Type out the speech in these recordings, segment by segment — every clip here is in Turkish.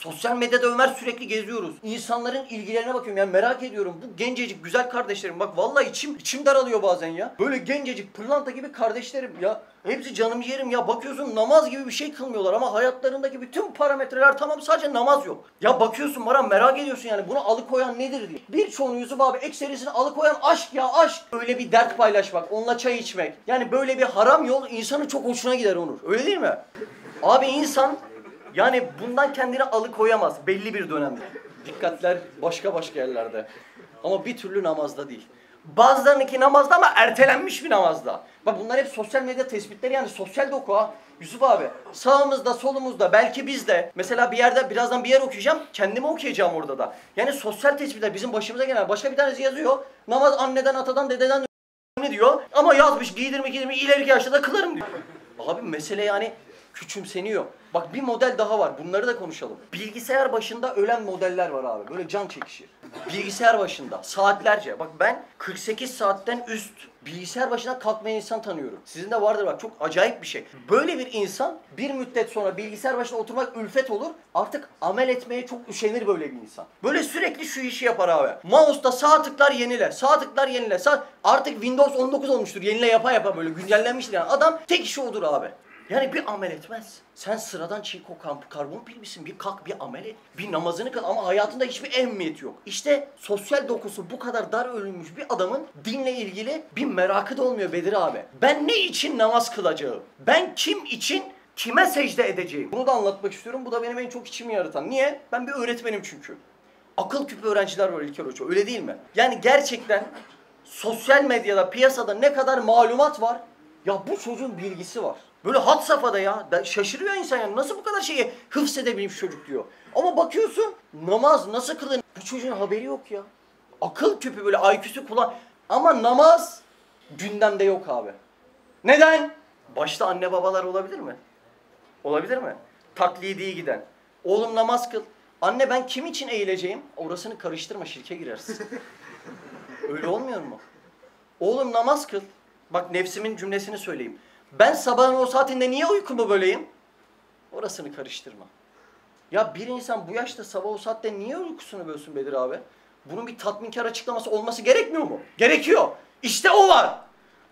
Sosyal medyada Ömer sürekli geziyoruz. İnsanların ilgilerine bakıyorum yani merak ediyorum. Bu gencecik güzel kardeşlerim bak vallahi içim daralıyor bazen ya. Böyle gencecik pırlanta gibi kardeşlerim ya. Hepsi canım yerim ya. Bakıyorsun namaz gibi bir şey kılmıyorlar ama hayatlarındaki bütün parametreler tamam, sadece namaz yok. Ya bakıyorsun bana merak ediyorsun yani bunu alıkoyan nedir diye. Birçoğunu Yusuf abi ekserisini alıkoyan aşk ya aşk. Öyle bir dert paylaşmak, onunla çay içmek. Yani böyle bir haram yol insanın çok hoşuna gider Onur. Öyle değil mi? Abi insan yani bundan kendini alıkoyamaz belli bir dönemde. Dikkatler başka yerlerde. Ama bir türlü namazda değil. Bazılarınınki namazda ama ertelenmiş bir namazda. Bak bunlar hep sosyal medya tespitleri yani sosyal de oku ha. Yusuf abi sağımızda solumuzda belki biz de mesela bir yerde birazdan bir yer okuyacağım kendimi okuyacağım orada da. Yani sosyal tespitler bizim başımıza gelen başka bir tanesi yazıyor. Namaz anneden atadan dededen ne diyor ama yazmış giydirme ileriki yaşta da kılarım diyor. Abi mesele yani küçümseniyor. Bak bir model daha var. Bunları da konuşalım. Bilgisayar başında ölen modeller var abi. Böyle can çekişir. Bilgisayar başında saatlerce. Bak ben 48 saatten üst bilgisayar başına kalkmayan insan tanıyorum. Sizin de vardır bak çok acayip bir şey. Böyle bir insan bir müddet sonra bilgisayar başına oturmak ülfet olur. Artık amel etmeye çok üşenir böyle bir insan. Böyle sürekli şu işi yapar abi. Mouse'da sağ tıklar yenile. Sağ tıklar yenile. Artık Windows 19 olmuştur. Yenile yapa böyle güncellenmiştir yani. Adam tek işi odur abi. Yani bir amel etmez. Sen sıradan çinko karbon pil misin? Bir kalk bir amel et. Bir namazını kıl ama hayatında hiçbir ehemmiyeti yok. İşte sosyal dokusu bu kadar dar örülmüş bir adamın dinle ilgili bir merakı da olmuyor Bedir abi. Ben ne için namaz kılacağım? Ben kim için kime secde edeceğim? Bunu da anlatmak istiyorum. Bu da benim en çok içimi yaratan. Niye? Ben bir öğretmenim çünkü. Akıl küpü öğrenciler var İlker Hoca. Öyle değil mi? Yani gerçekten sosyal medyada, piyasada ne kadar malumat var. Ya bu çocuğun bilgisi var. Böyle had safhada ya. Şaşırıyor insan ya. Nasıl bu kadar şeyi hıfzedebilmiş çocuk diyor. Ama bakıyorsun namaz nasıl kılın? Bu çocuğun haberi yok ya. Akıl küpü böyle IQ'su kullan. Ama namaz gündemde yok abi. Neden? Başta anne babalar olabilir mi? Olabilir mi? Taklidi giden. Oğlum namaz kıl. Anne ben kim için eğileceğim? Orasını karıştırma şirke girersin. Öyle olmuyor mu? Oğlum namaz kıl. Bak nefsimin cümlesini söyleyeyim. Ben sabahın o saatinde niye uykumu böleyim? Orasını karıştırma. Ya bir insan bu yaşta sabah o saatte niye uykusunu bölsün Bedir abi? Bunun bir tatminkar açıklaması olması gerekmiyor mu? Gerekiyor. İşte o var.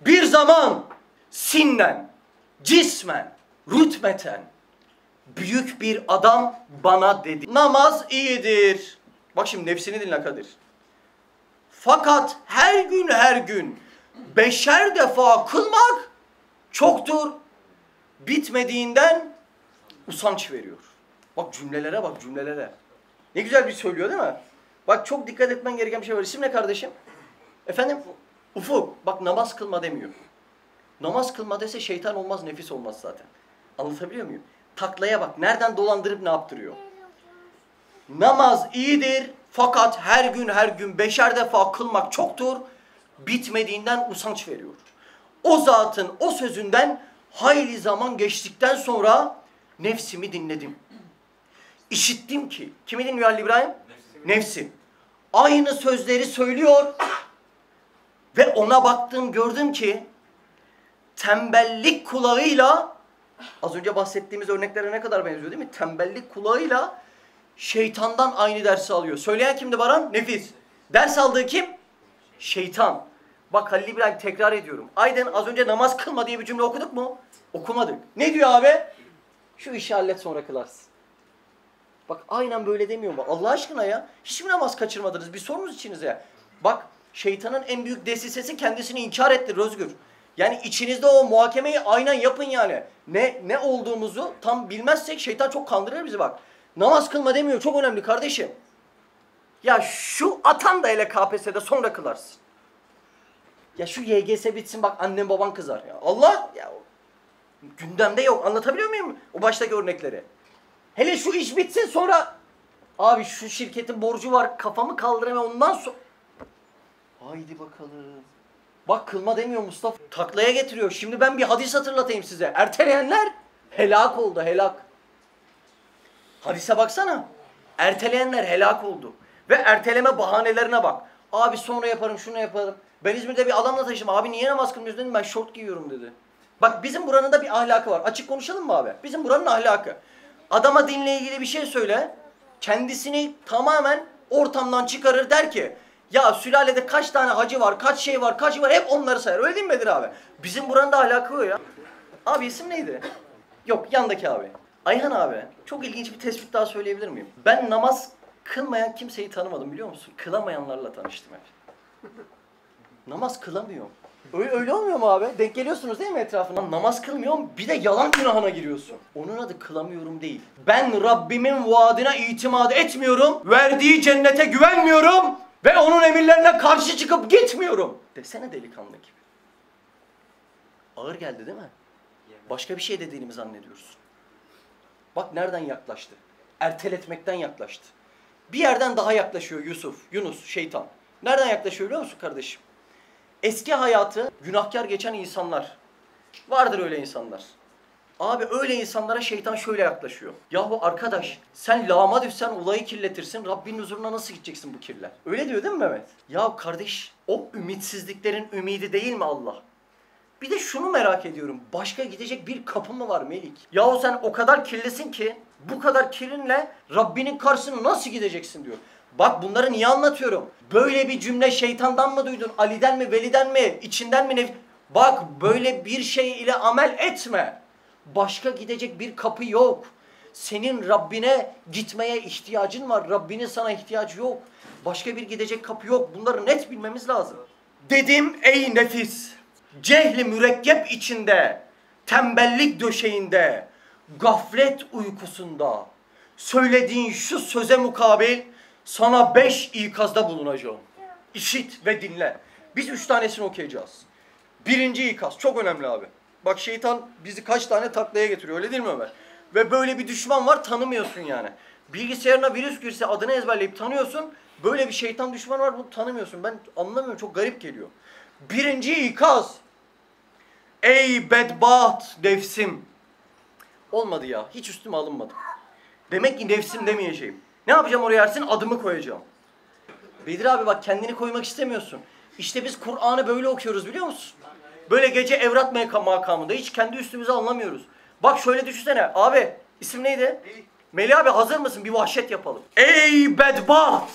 Bir zaman sinnen, cismen, rütmeten büyük bir adam bana dedi. Namaz iyidir. Bak şimdi nefsini dinle Kadir. Fakat her gün 5'er defa kılmak çoktur. Bitmediğinden usanç veriyor. Bak cümlelere bak cümlelere. Ne güzel bir söylüyor değil mi? Bak çok dikkat etmen gereken bir şey var. İsim ne kardeşim? Efendim? Ufuk. Bak namaz kılma demiyor. Namaz kılma dese şeytan olmaz, nefis olmaz zaten. Anlatabiliyor muyum? Taklaya bak. Nereden dolandırıp ne yaptırıyor? Namaz iyidir fakat her gün 5'er defa kılmak çoktur. Bitmediğinden usanç veriyor. O zatın o sözünden hayli zaman geçtikten sonra nefsimi dinledim. İşittim ki, kimi dinliyor Halil İbrahim? Nefsi. Aynı sözleri söylüyor ve ona baktım gördüm ki tembellik kulağıyla, az önce bahsettiğimiz örneklere ne kadar benziyor değil mi? Tembellik kulağıyla şeytandan aynı dersi alıyor. Söyleyen kimdi Baran? Nefis. Ders aldığı kim? Şeytan. Bak Halil İbrahim tekrar ediyorum. Aydın az önce namaz kılma diye bir cümle okuduk mu? Okumadık. Ne diyor abi? Şu işi hallet sonra kılarsın. Bak aynen böyle demiyor mu? Allah aşkına ya. Hiç mi namaz kaçırmadınız? Bir sorunuz içinize. Bak şeytanın en büyük desisesi kendisini inkar ettir Özgür. Yani içinizde o muhakemeyi aynen yapın yani. Ne olduğumuzu tam bilmezsek şeytan çok kandırır bizi bak. Namaz kılma demiyor. Çok önemli kardeşim. Ya şu atan da hele KPSS'de sonra kılarsın. Ya şu YGS bitsin bak annem baban kızar ya. Allah ya gündemde yok. Anlatabiliyor muyum o baştaki örnekleri? Hele şu iş bitsin sonra abi şu şirketin borcu var kafamı kaldıramıyorum ondan sonra. Haydi bakalım. Bak kılma demiyor Mustafa. Taklaya getiriyor. Şimdi ben bir hadis hatırlatayım size. Erteleyenler helak oldu helak. Hadise baksana. Erteleyenler helak oldu. Ve erteleme bahanelerine bak. Abi sonra yaparım şunu yaparım. Ben İzmir'de bir adamla taşıdım. Abi niye namaz kılmıyorsun dedim. Ben şort giyiyorum dedi. Bak bizim buranın da bir ahlakı var. Açık konuşalım mı abi? Bizim buranın ahlakı. Adama dinle ilgili bir şey söyle. kendisini tamamen ortamdan çıkarır, der ki ya sülalede kaç tane hacı var, kaç şey var, kaç var, hep onları sayar. Öyle değil mi Bedir abi? Bizim buranın da ahlakı o ya. Abi isim neydi? Yok, yandaki abi. Ayhan abi, çok ilginç bir tespit daha söyleyebilir miyim? Ben namaz kılmayan kimseyi tanımadım, biliyor musun? Kılamayanlarla tanıştım hep. Namaz kılamıyor. Öyle olmuyor mu abi? Denk geliyorsunuz değil mi etrafına? Namaz kılmıyorum, bir de yalan günahına giriyorsun. Onun adı kılamıyorum değil. Ben Rabbimin vaadine itimat etmiyorum, verdiği cennete güvenmiyorum ve onun emirlerine karşı çıkıp gitmiyorum. Desene delikanlı gibi. Ağır geldi değil mi? Başka bir şey dediğini zannediyoruz. Bak nereden yaklaştı? Erteletmekten yaklaştı. Bir yerden daha yaklaşıyor Yunus, şeytan. Nereden yaklaşıyor biliyor musun kardeşim? Eski hayatı günahkar geçen insanlar. Vardır öyle insanlar. Abi öyle insanlara şeytan şöyle yaklaşıyor. Yahu arkadaş, sen lağma düşsen olayı kirletirsin. Rabbinin huzuruna nasıl gideceksin bu kirler? Öyle diyor değil mi Mehmet? Ya kardeş, o ümitsizliklerin ümidi değil mi Allah? Bir de şunu merak ediyorum. Başka gidecek bir kapı mı var Melik? Yahu sen o kadar kirlisin ki bu kadar kirinle Rabbinin karşısına nasıl gideceksin diyor. Bak bunları niye anlatıyorum? Böyle bir cümle şeytandan mı duydun? Ali'den mi, Veli'den mi, içinden mi? Bak böyle bir şey ile amel etme. Başka gidecek bir kapı yok. Senin Rabbine gitmeye ihtiyacın var. Rabbinin sana ihtiyacı yok. Başka bir gidecek kapı yok. Bunları net bilmemiz lazım. Dedim ey nefis, cehli mürekkep içinde, tembellik döşeğinde, gaflet uykusunda söylediğin şu söze mukabil sana 5 ikazda bulunacağım. İşit ve dinle. Biz 3 tanesini okuyacağız. Birinci ikaz çok önemli abi. Bak şeytan bizi kaç tane taklaya getiriyor, öyle değil mi Ömer? Ve böyle bir düşman var, tanımıyorsun yani. Bilgisayarına virüs girse adını ezberleyip tanıyorsun. Böyle bir şeytan düşmanı var, bunu tanımıyorsun. Ben anlamıyorum, çok garip geliyor. Birinci ikaz. Ey bedbaht nefsim. Olmadı ya, hiç üstüme alınmadı. Demek ki nefsim demeyeceğim. Ne yapacağım oraya Ersin? Adımı koyacağım. Bedir abi bak kendini koymak istemiyorsun. İşte biz Kur'an'ı böyle okuyoruz biliyor musun? Böyle gece evrat makamında hiç kendi üstümüze anlamıyoruz. Bak şöyle düşünsene abi, isim neydi? Melih abi hazır mısın? Bir vahşet yapalım. Ey bedbaht!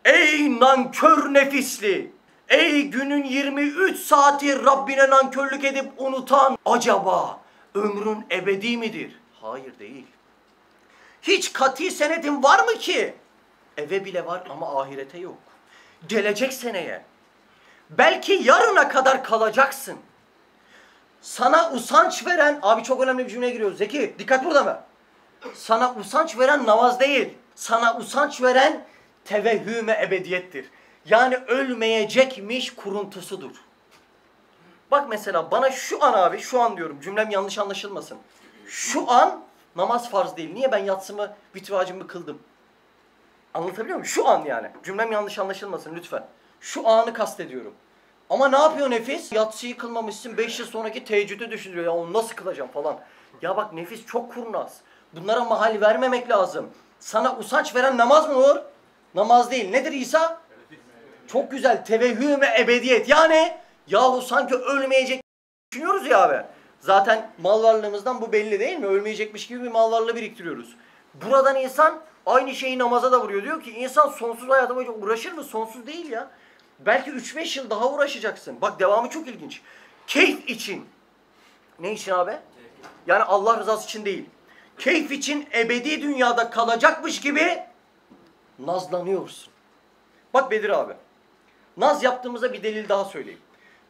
Ey nankör nefisli! Ey günün 23 saati Rabbine nankörlük edip unutan, acaba ömrün ebedi midir? Hayır değil. Hiç kati senedin var mı ki? Eve bile var ama ahirete yok. Gelecek seneye. Belki yarına kadar kalacaksın. Sana usanç veren, abi çok önemli bir cümleye giriyoruz. Zeki dikkat burada mı? Sana usanç veren namaz değil. Sana usanç veren tevehhüme ebediyettir. Yani ölmeyecekmiş kuruntusudur. Bak mesela bana şu an abi, şu an diyorum cümlem yanlış anlaşılmasın. Şu an namaz farz değil. Niye ben yatsımı, vitracımı kıldım? Anlatabiliyor muyum? Şu an yani. Cümlem yanlış anlaşılmasın lütfen. Şu anı kastediyorum. Ama ne yapıyor nefis? Yatsıyı kılmamışsın 5 yıl sonraki teheccüdü düşünüyor. Ya onu nasıl kılacağım falan. Ya bak nefis çok kurnaz. Bunlara mahal vermemek lazım. Sana usanç veren namaz mı olur? Namaz değil. Nedir İsa? Çok güzel. Tevehhüme ebediyet. Yani yahu sanki ölmeyecek düşünüyoruz ya abi. Zaten mal varlığımızdan bu belli değil mi? Ölmeyecekmiş gibi bir mal varlığı biriktiriyoruz. Buradan insan aynı şeyi namaza da vuruyor. Diyor ki insan sonsuz hayata boyunca uğraşır mı? Sonsuz değil ya. Belki 3-5 yıl daha uğraşacaksın. Bak devamı çok ilginç. Keyif için. Ne için abi? Yani Allah rızası için değil. Keyif için ebedi dünyada kalacakmış gibi nazlanıyorsun. Bak Bedir abi. Naz yaptığımıza bir delil daha söyleyeyim.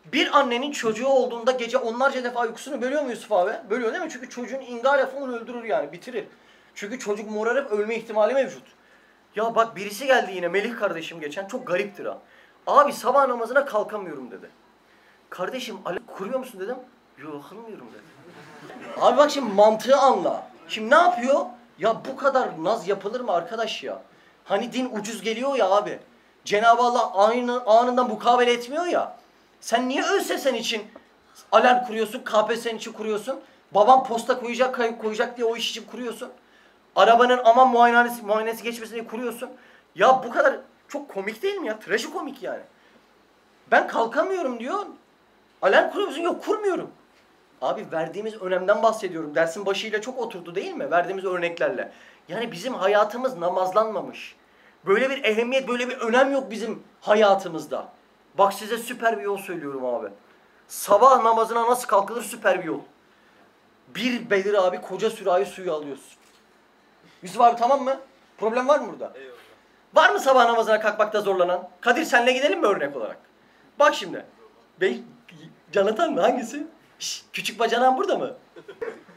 Bir annenin çocuğu olduğunda gece onlarca defa uykusunu bölüyor mu Yusuf abi? Bölüyor değil mi? Çünkü çocuğun inga lafı onu öldürür yani, bitirir. Çünkü çocuk morarıp ölme ihtimali mevcut. Ya bak birisi geldi yine, Melih kardeşim geçen, çok gariptir ha. Abi sabah namazına kalkamıyorum dedi. Kardeşim kuruyor musun dedim. Yok kılmıyorum dedi. Abi bak şimdi mantığı anla. Şimdi ne yapıyor? Ya bu kadar naz yapılır mı arkadaş ya? Hani din ucuz geliyor ya abi. Cenab-ı Allah anından mukabele etmiyor ya. Sen niye ÖSS'nin için alarm kuruyorsun, KPSS'nin için kuruyorsun? Baban posta koyacak, kayıp koyacak diye o iş için kuruyorsun. Arabanın aman muayenesi geçmesin diye kuruyorsun. Ya bu kadar çok komik değil mi ya? Trajikomik yani. Ben kalkamıyorum diyor. Alarm kuruyor musun? Yok kurmuyorum. Abi verdiğimiz önemden bahsediyorum. Dersin başıyla çok oturdu değil mi? Verdiğimiz örneklerle. Yani bizim hayatımız namazlanmamış. Böyle bir ehemmiyet, böyle bir önem yok bizim hayatımızda. Bak size süper bir yol söylüyorum abi. Sabah namazına nasıl kalkılır süper bir yol. Bir Bedir abi koca sürahi suyu alıyorsun. Yusuf abi tamam mı? Problem var mı burada? Eyvallah. Var mı sabah namazına kalkmakta zorlanan? Kadir senle gidelim mi örnek olarak? Bak şimdi. Bey, Canatan mı? Hangisi? Şş, küçük bacanan burada mı?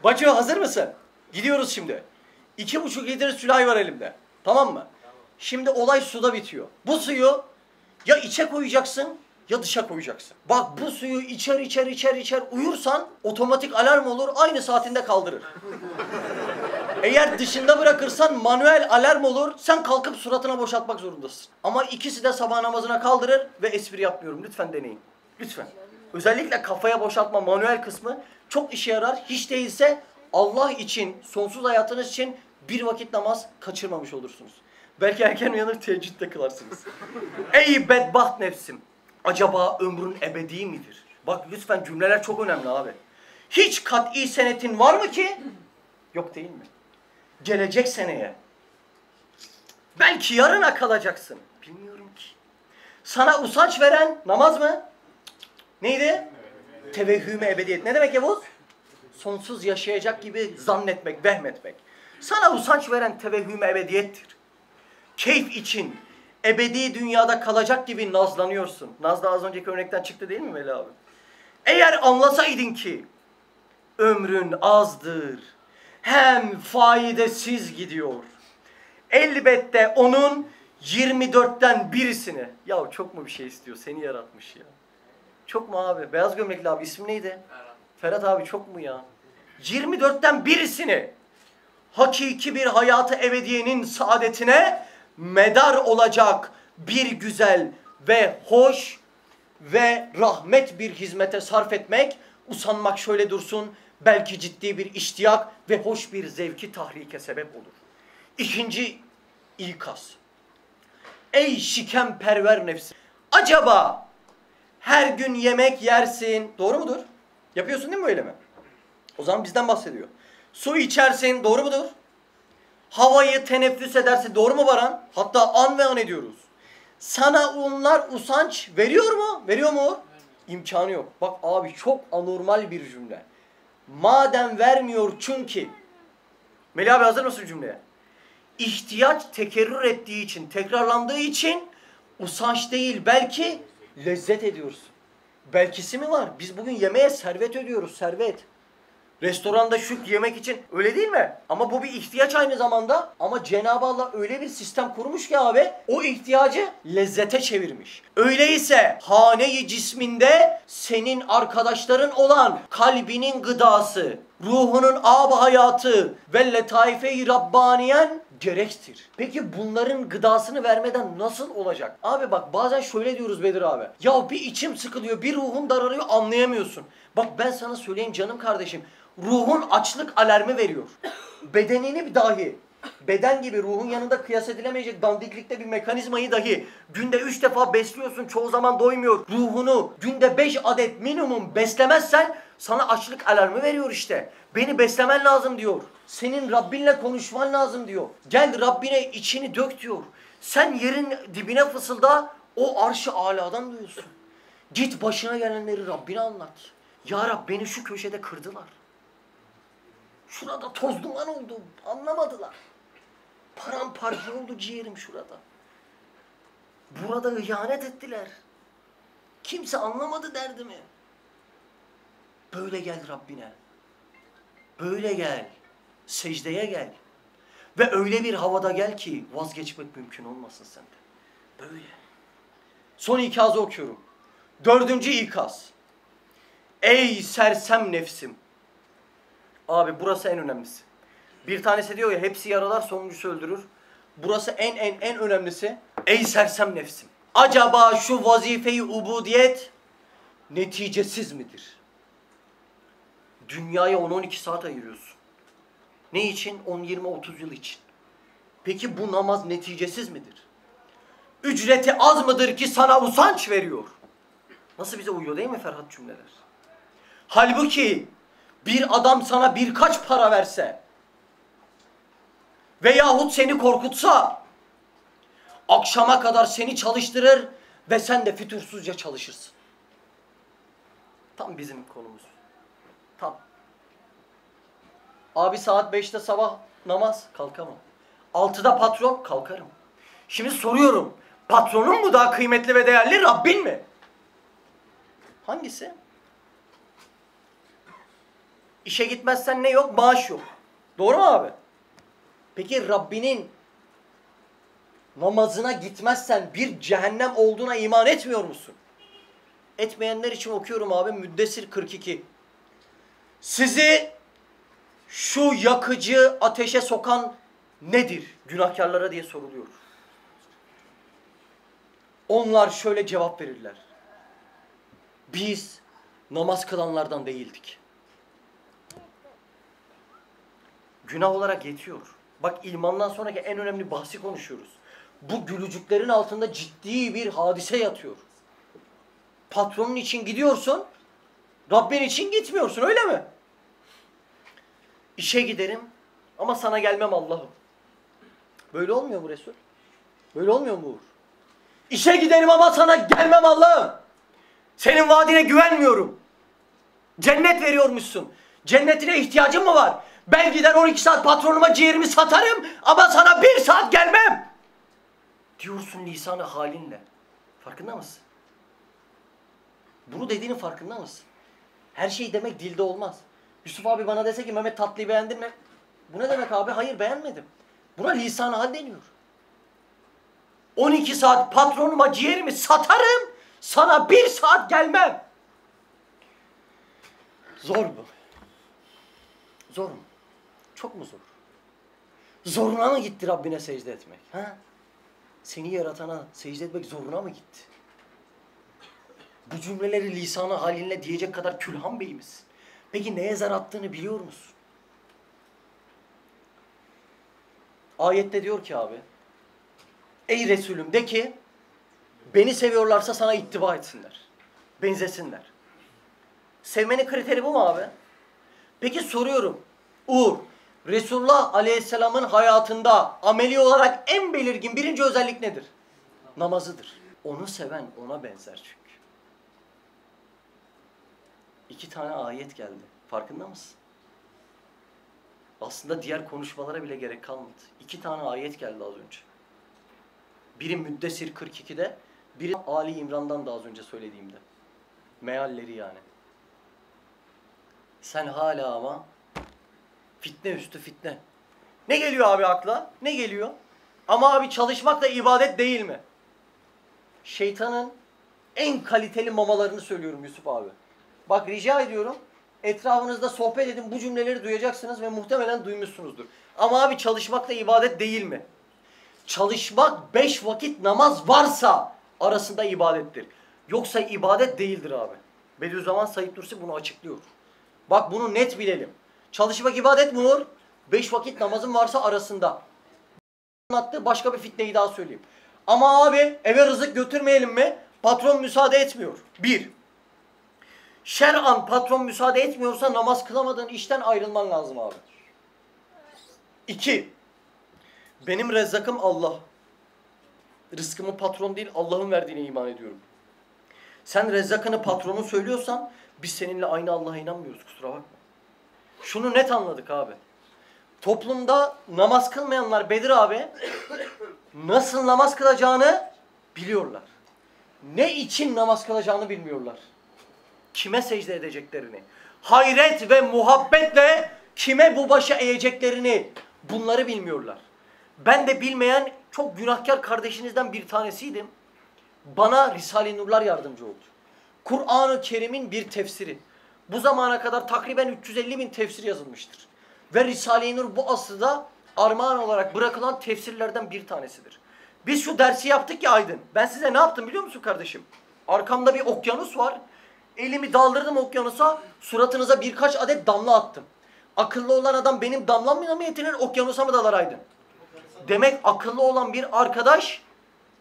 Bacı hazır mısın? Gidiyoruz şimdi. 2,5 litre sürahi var elimde. Tamam mı? Şimdi olay suda bitiyor. Bu suyu ya içe koyacaksın ya dışa koyacaksın. Bak bu suyu içer uyursan otomatik alarm olur, aynı saatinde kaldırır. Eğer dışında bırakırsan manuel alarm olur, sen kalkıp suratına boşaltmak zorundasın. Ama ikisi de sabah namazına kaldırır ve espri yapmıyorum. Lütfen deneyin. Lütfen. Özellikle kafaya boşaltma manuel kısmı çok işe yarar. Hiç değilse Allah için, sonsuz hayatınız için bir vakit namaz kaçırmamış olursunuz. Belki erken uyanır teheccüde kılarsınız. Ey bedbaht nefsim! Acaba ömrün ebedi midir? Bak lütfen cümleler çok önemli abi. Hiç kat'i senetin var mı ki? Yok değil mi? Gelecek seneye. Belki yarına kalacaksın. Bilmiyorum ki. Sana usanç veren namaz mı? Neydi? Tevehhüm-i ebediyet. Ne demek Yavuz? Sonsuz yaşayacak gibi zannetmek, vehmetmek. Sana usanç veren tevehhüm-i ebediyettir. Keyif için ebedi dünyada kalacak gibi nazlanıyorsun. Naz da az önceki örnekten çıktı değil mi Veli abi? Eğer anlasaydın ki ömrün azdır, hem faydasız gidiyor. Elbette onun 24'ten birisini. Ya çok mu bir şey istiyor? Seni yaratmış ya. Çok mu abi? Beyaz gömlekli abi ismi neydi? Ferhat abi çok mu ya? 24'ten birisini hakiki bir hayatı ebediyenin saadetine medar olacak bir güzel ve hoş ve rahmet bir hizmete sarf etmek, usanmak şöyle dursun, belki ciddi bir iştiyak ve hoş bir zevki tahrike sebep olur. İkinci ikaz. Ey şikemperver nefsim! Acaba her gün yemek yersin, doğru mudur? Yapıyorsun değil mi öyle mi? O zaman bizden bahsediyor. Su içersin, doğru mudur? Havayı teneffüs edersin, doğru mu Baran? Hatta an ve an ediyoruz. Sana onlar usanç veriyor mu? Veriyor mu? İmkanı yok. Bak abi çok anormal bir cümle. Madem vermiyor çünkü. Melih abi hazır mısın cümleye? İhtiyaç tekerrür ettiği için, tekrarlandığı için usanç değil belki lezzet ediyorsun. Belkisi mi var? Biz bugün yemeğe servet ödüyoruz, servet. Restoranda şu yemek için öyle değil mi? Ama bu bir ihtiyaç aynı zamanda. Ama Cenab-ı Allah öyle bir sistem kurmuş ki abi o ihtiyacı lezzete çevirmiş. Öyleyse hane-i cisminde senin arkadaşların olan kalbinin gıdası, ruhunun âb hayatı ve letaife-i Rabbaniyen gerektir. Peki bunların gıdasını vermeden nasıl olacak? Abi bak bazen şöyle diyoruz Bedir abi. Ya bir içim sıkılıyor, bir ruhum daralıyor anlayamıyorsun. Bak ben sana söyleyeyim canım kardeşim. Ruhun açlık alarmı veriyor. Bedenini dahi, beden gibi ruhun yanında kıyas edilemeyecek dandiklikte bir mekanizmayı dahi günde 3 defa besliyorsun, çoğu zaman doymuyor. Ruhunu günde 5 adet minimum beslemezsen sana açlık alarmı veriyor işte. Beni beslemen lazım diyor. Senin Rabbinle konuşman lazım diyor. Gel Rabbine içini dök diyor. Sen yerin dibine fısılda, o arş-ı âlâdan duyuyorsun. Git başına gelenleri Rabbine anlat. Ya Rab beni şu köşede kırdılar. Şurada toz duman oldu. Anlamadılar. Paramparça oldu ciğerim şurada. Burada ihanet ettiler. Kimse anlamadı derdimi. Böyle gel Rabbine. Böyle gel. Secdeye gel. Ve öyle bir havada gel ki vazgeçmek mümkün olmasın sende. Böyle. Son ikazı okuyorum. 4. ikaz. Ey sersem nefsim. Abi burası en önemlisi. Bir tanesi diyor ya hepsi yaralar sonuncusu öldürür. Burası en önemlisi. Ey sersem nefsim. Acaba şu vazife-i ubudiyet neticesiz midir? Dünyaya 10-12 saat ayırıyorsun. Ne için? 10-20-30 yıl için. Peki bu namaz neticesiz midir? Ücreti az mıdır ki sana usanç veriyor? Nasıl bize uyuyor değil mi Ferhat cümleler? Halbuki bir adam sana birkaç para verse veyahut seni korkutsa akşama kadar seni çalıştırır ve sen de fütursuzca çalışırsın. Tam bizim konumuz. Tam. Abi saat 5'te sabah namaz, kalkamam. 6'da patron, kalkarım. Şimdi soruyorum, patronun mu daha kıymetli ve değerli, Rabbin mi? Hangisi? İşe gitmezsen ne yok? Maaş yok. Doğru mu abi? Peki Rabbinin namazına gitmezsen bir cehennem olduğuna iman etmiyor musun? Etmeyenler için okuyorum abi, Müddessir 42. Sizi şu yakıcı ateşe sokan nedir günahkarlara diye soruluyor. Onlar şöyle cevap verirler. Biz namaz kılanlardan değildik. Günah olarak yetiyor. Bak imandan sonraki en önemli bahsi konuşuyoruz. Bu gülücüklerin altında ciddi bir hadise yatıyor. Patronun için gidiyorsun, Rabbin için gitmiyorsun, öyle mi? İşe giderim ama sana gelmem Allah'ım. Böyle olmuyor mu Resul? Böyle olmuyor mu Uğur? İşe giderim ama sana gelmem Allah'ım. Senin vaadine güvenmiyorum. Cennet veriyormuşsun. Cennetine ihtiyacın mı var? Ben gider 12 saat patronuma ciğerimi satarım ama sana 1 saat gelmem. Diyorsun lisanı halinle. Farkında mısın? Bunu dediğinin farkında mısın? Her şey demek dilde olmaz. Yusuf abi bana dese ki Mehmet tatlıyı beğendin mi? Bu ne demek abi? Hayır beğenmedim. Buna lisan-ı hal deniyor. 12 saat patronuma ciğerimi satarım, sana 1 saat gelmem. Zor mu? Zor mu? Çok mu zor? Zoruna mı gitti Rabbine secde etmek? Ha? Seni yaratana secde etmek zoruna mı gitti? Bu cümleleri lisan-ı halinle diyecek kadar külhan bey misin? Peki neye zar attığını biliyor musun? Ayette diyor ki abi, ey Resulüm de ki, beni seviyorlarsa sana ittiba etsinler. Benzesinler. Sevmenin kriteri bu mu abi? Peki soruyorum, Uğur, Resulullah Aleyhisselam'ın hayatında ameli olarak en belirgin birinci özellik nedir? Namazıdır. Onu seven ona benzer çünkü. 2 tane ayet geldi. Farkında mısın? Aslında diğer konuşmalara bile gerek kalmadı. 2 tane ayet geldi az önce. Biri Müddessir 42'de, biri Ali İmran'dan da az önce söylediğimde. Mealleri yani. Sen hala ama fitne üstü fitne. Ne geliyor abi akla? Ne geliyor? Ama abi çalışmak da ibadet değil mi? Şeytanın en kaliteli mamalarını söylüyorum Yusuf abi. Bak rica ediyorum, etrafınızda sohbet edin, bu cümleleri duyacaksınız ve muhtemelen duymuşsunuzdur. Ama abi çalışmak da ibadet değil mi? Çalışmak 5 vakit namaz varsa arasında ibadettir. Yoksa ibadet değildir abi. Bediüzzaman Said Nursi bunu açıklıyor. Bak bunu net bilelim. Çalışmak ibadet mi olur? 5 vakit namazın varsa arasında. Anlattığı başka bir fitneyi daha söyleyeyim. Ama abi eve rızık götürmeyelim mi? Patron müsaade etmiyor. 1. Şer'an patron müsaade etmiyorsa namaz kılamadığın işten ayrılman lazım abi. 2. Benim rezzakım Allah. Rızkımı patron değil Allah'ın verdiğine iman ediyorum. Sen rezzakını patronun söylüyorsan biz seninle aynı Allah'a inanmıyoruz, kusura bakma. Şunu net anladık abi. Toplumda namaz kılmayanlar Bedir abi nasıl namaz kılacağını biliyorlar. Ne için namaz kılacağını bilmiyorlar. Kime secde edeceklerini, hayret ve muhabbetle kime bu başa eğeceklerini bunları bilmiyorlar. Ben de bilmeyen çok günahkar kardeşinizden bir tanesiydim. Bana Risale-i Nurlar yardımcı oldu. Kur'an-ı Kerim'in bir tefsiri. Bu zamana kadar takriben 350 bin tefsir yazılmıştır. Ve Risale-i Nur bu asırda armağan olarak bırakılan tefsirlerden bir tanesidir. Biz şu dersi yaptık ya Aydın. Ben size ne yaptım biliyor musun kardeşim? Arkamda bir okyanus var. Elimi daldırdım okyanusa, suratınıza birkaç adet damla attım. Akıllı olan adam benim damlamla mı yetinir, okyanusa mı dalar Aydın? Demek akıllı olan bir arkadaş,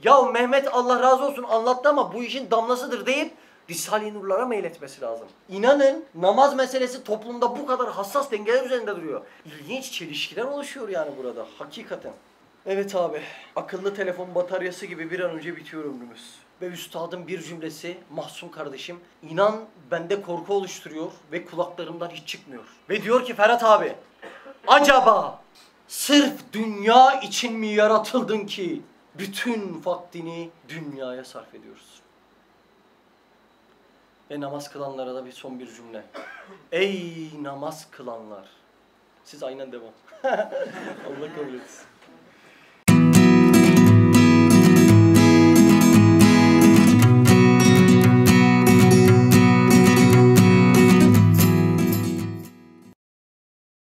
ya Mehmet Allah razı olsun anlattı ama bu işin damlasıdır deyip Risale-i Nurlara meyletmesi lazım. İnanın namaz meselesi toplumda bu kadar hassas dengeler üzerinde duruyor. İlginç çelişkiler oluşuyor yani burada. Hakikaten. Evet abi. Akıllı telefon bataryası gibi bir an önce bitiyor ömrümüz. Ve üstadın bir cümlesi, Mahsun kardeşim, inan bende korku oluşturuyor ve kulaklarımdan hiç çıkmıyor. Ve diyor ki Ferhat abi, acaba sırf dünya için mi yaratıldın ki bütün vaktini dünyaya sarf ediyorsun? Ve namaz kılanlara da bir son bir cümle. Ey namaz kılanlar! Siz aynen devam. Allah kabul etsin.